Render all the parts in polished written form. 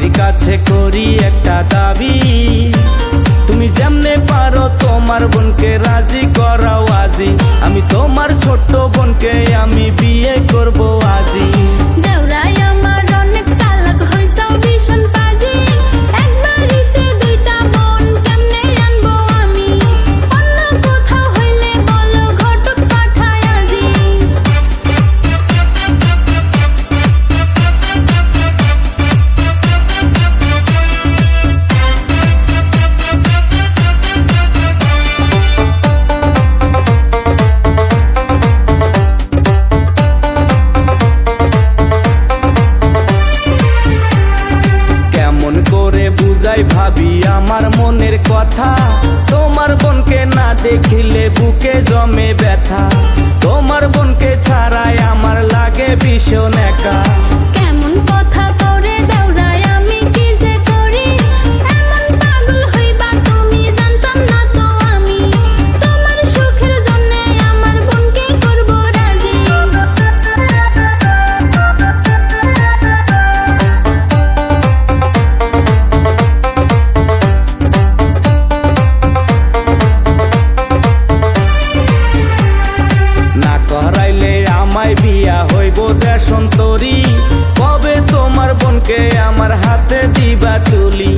ভাবির কাছে করি একটা দাবি, তুমি যেমনে পারো তোমার বোনকে রাজি করাও আজি। আমি তোমার ছোট্ট বোনকে আমি বিয়ে করব আজি। দেওরাই আমার অনেক চালাক হইছো ভীষণ পাজি, একবারিতে দুইটা বোন কেমনে আনবো আমি? অন্য কোথাও হইলে বলো ঘটক পাঠায় আজি। কেমন করে বুঝাই ভাবি আমার মনের কথা, তোমার বোনকে না দেখিলে বুকে জমে ব্যথা। তোমার বোনকে ছাড়াই আমার লাগে ভীষণ একা। কেমন কথা করে দেওরাই আমি কি যে করি, এমন পাগল হইবা তুমি জানতাম না তো আমি। তোমার সুখের জন্য আমার বোনকে করব রাজি। না করাইলে আমায় বিয়া হইব দেশন্তরী, কবে তোমার বোনকে আমার হাতে দিবা তুলি?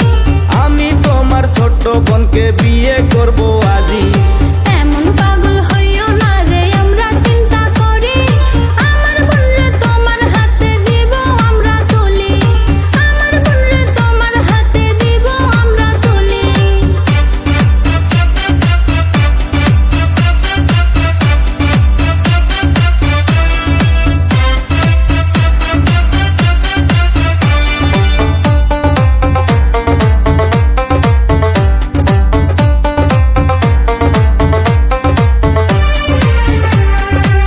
আমি তোমার ছোট্ট বোনকে বিয়ে করব আজি। এমন পাগল হইও না রে, আমরা চিন্তা করি, আমার বোনরে তোমার হাতে দিব আমরা তুলি। আমার বোনরে তোমার হাতে দিব আমরা তুলি।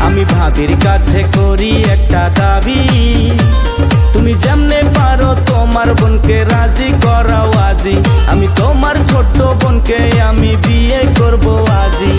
আমি ভাবির কাছে করি একটা দাবি, তুমি যেমনে পারো তোমার বোনকে রাজি করাও আজি। আমি তোমার ছোট্ট বোনকে আমি বিয়ে করব আজি।